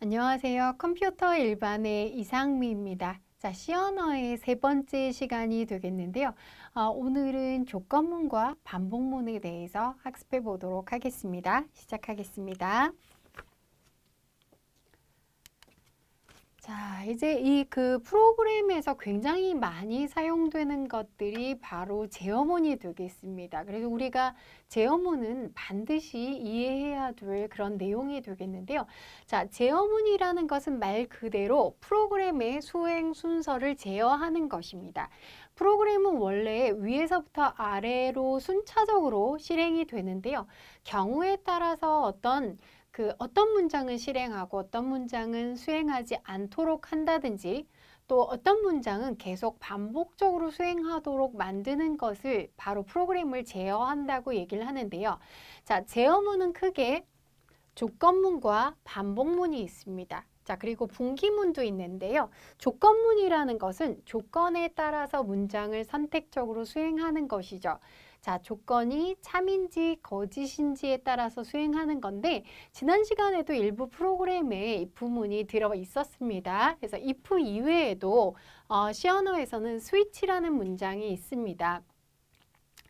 안녕하세요. 컴퓨터 일반의 이상미입니다. 자, C 언어의 세 번째 시간이 되겠는데요. 오늘은 조건문과 반복문에 대해서 학습해 보도록 하겠습니다. 시작하겠습니다. 자, 이제 이 프로그램에서 굉장히 많이 사용되는 것들이 바로 제어문이 되겠습니다. 그래서 우리가 제어문은 반드시 이해해야 될 그런 내용이 되겠는데요. 자, 제어문이라는 것은 말 그대로 프로그램의 수행 순서를 제어하는 것입니다. 프로그램은 원래 위에서부터 아래로 순차적으로 실행이 되는데요. 경우에 따라서 어떤 문장은 실행하고 어떤 문장은 수행하지 않도록 한다든지 또 어떤 문장은 계속 반복적으로 수행하도록 만드는 것을 바로 프로그램을 제어한다고 얘기를 하는데요. 자, 제어문은 크게 조건문과 반복문이 있습니다. 자, 그리고 분기문도 있는데요. 조건문이라는 것은 조건에 따라서 문장을 선택적으로 수행하는 것이죠. 자, 조건이 참인지 거짓인지에 따라서 수행하는 건데 지난 시간에도 일부 프로그램에 if문이 들어 있었습니다. 그래서 if 이외에도 C 언어에서는 switch라는 문장이 있습니다.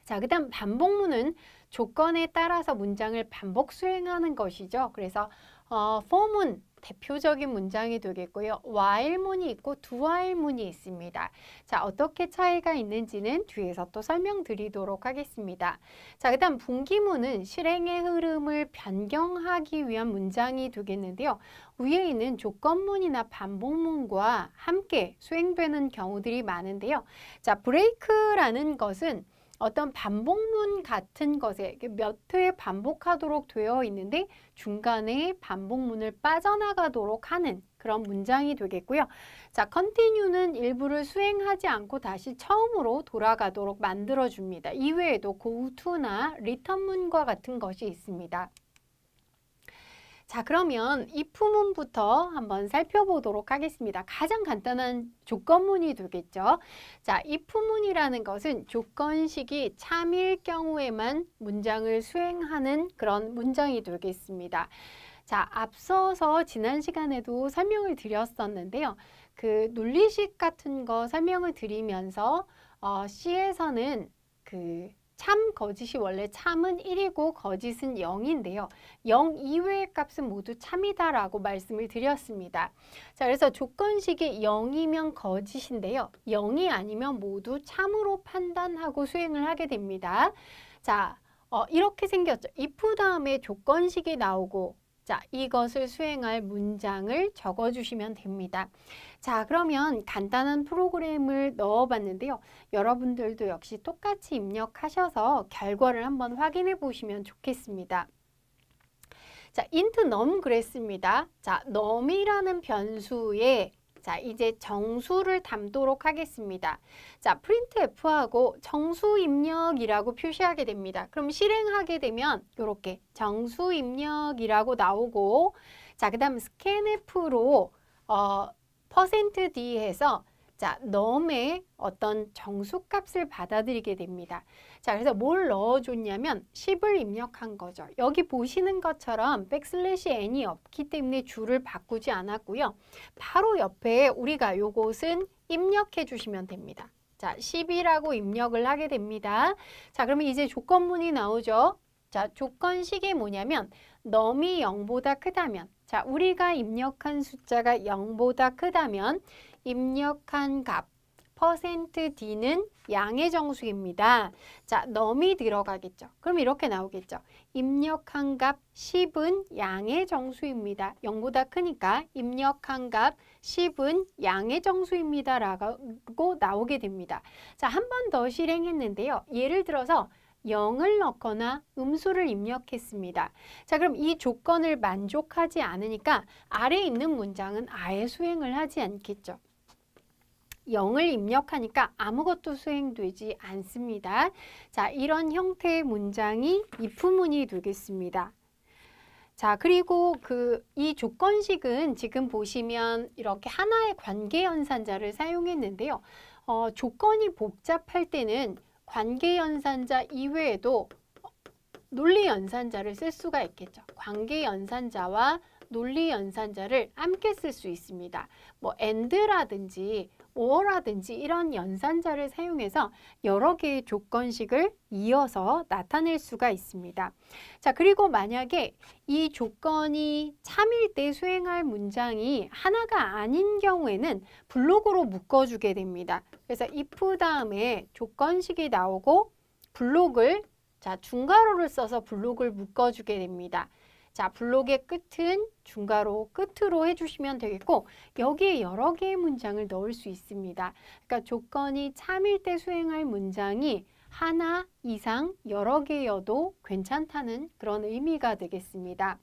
자, 그 다음 반복문은 조건에 따라서 문장을 반복 수행하는 것이죠. 그래서 for문 대표적인 문장이 되겠고요. while문이 있고 doWhile문이 있습니다. 자, 어떻게 차이가 있는지는 뒤에서 또 설명드리도록 하겠습니다. 자, 그 다음 분기문은 실행의 흐름을 변경하기 위한 문장이 되겠는데요. 위에 있는 조건문이나 반복문과 함께 수행되는 경우들이 많은데요. 자, break라는 것은 어떤 반복문 같은 것에 몇 회 반복하도록 되어 있는데 중간에 반복문을 빠져나가도록 하는 그런 문장이 되겠고요. 자, continue는 일부를 수행하지 않고 다시 처음으로 돌아가도록 만들어줍니다. 이외에도 go to나 return문과 같은 것이 있습니다. 자, 그러면 if문부터 한번 살펴보도록 하겠습니다. 가장 간단한 조건문이 되겠죠. 자, if문이라는 것은 조건식이 참일 경우에만 문장을 수행하는 그런 문장이 되겠습니다. 자, 앞서서 지난 시간에도 설명을 드렸었는데요. 논리식 같은 거 설명을 드리면서 C에서는 참, 거짓이 원래 참은 1이고 거짓은 0인데요. 0 이외의 값은 모두 참이다라고 말씀을 드렸습니다. 자, 그래서 조건식이 0이면 거짓인데요. 0이 아니면 모두 참으로 판단하고 수행을 하게 됩니다. 자, 이렇게 생겼죠. if 다음에 조건식이 나오고 자, 이것을 수행할 문장을 적어주시면 됩니다. 자, 그러면 간단한 프로그램을 넣어봤는데요. 여러분들도 역시 똑같이 입력하셔서 결과를 한번 확인해 보시면 좋겠습니다. 자, int num 그랬습니다. 자, num이라는 변수에 자, 이제 정수를 담도록 하겠습니다. 자, printf하고 정수 입력이라고 표시하게 됩니다. 그럼 실행하게 되면 이렇게 정수 입력이라고 나오고 자, 그 다음 scanf로 %d 해서 자, num의 어떤 정수값을 받아들이게 됩니다. 자, 그래서 뭘 넣어줬냐면 10을 입력한 거죠. 여기 보시는 것처럼 \n이 없기 때문에 줄을 바꾸지 않았고요. 바로 옆에 우리가 요것은 입력해 주시면 됩니다. 자, 10이라고 입력을 하게 됩니다. 자, 그러면 이제 조건문이 나오죠. 자, 조건식이 뭐냐면 num이 0보다 크다면 자, 우리가 입력한 숫자가 0보다 크다면 입력한 값 %d는 양의 정수입니다. 자, num이 들어가겠죠. 그럼 이렇게 나오겠죠. 입력한 값 10은 양의 정수입니다. 0보다 크니까 입력한 값 10은 양의 정수입니다. 라고 나오게 됩니다. 자, 한 번 더 실행했는데요. 예를 들어서 0을 넣거나 음수를 입력했습니다. 자, 그럼 이 조건을 만족하지 않으니까 아래에 있는 문장은 아예 수행을 하지 않겠죠. 0을 입력하니까 아무것도 수행되지 않습니다. 자, 이런 형태의 문장이 if문이 되겠습니다. 자, 그리고 이 조건식은 지금 보시면 이렇게 하나의 관계연산자를 사용했는데요. 조건이 복잡할 때는 관계연산자 이외에도 논리연산자를 쓸 수가 있겠죠. 관계연산자와 논리 연산자를 함께 쓸 수 있습니다. 뭐 and라든지 or라든지 이런 연산자를 사용해서 여러 개의 조건식을 이어서 나타낼 수가 있습니다. 자, 그리고 만약에 이 조건이 참일 때 수행할 문장이 하나가 아닌 경우에는 블록으로 묶어주게 됩니다. 그래서 if 다음에 조건식이 나오고 블록을 중괄호를 써서 블록을 묶어주게 됩니다. 자, 블록의 끝은 중괄호 끝으로 해주시면 되겠고 여기에 여러 개의 문장을 넣을 수 있습니다. 그러니까 조건이 참일 때 수행할 문장이 하나 이상 여러 개여도 괜찮다는 그런 의미가 되겠습니다.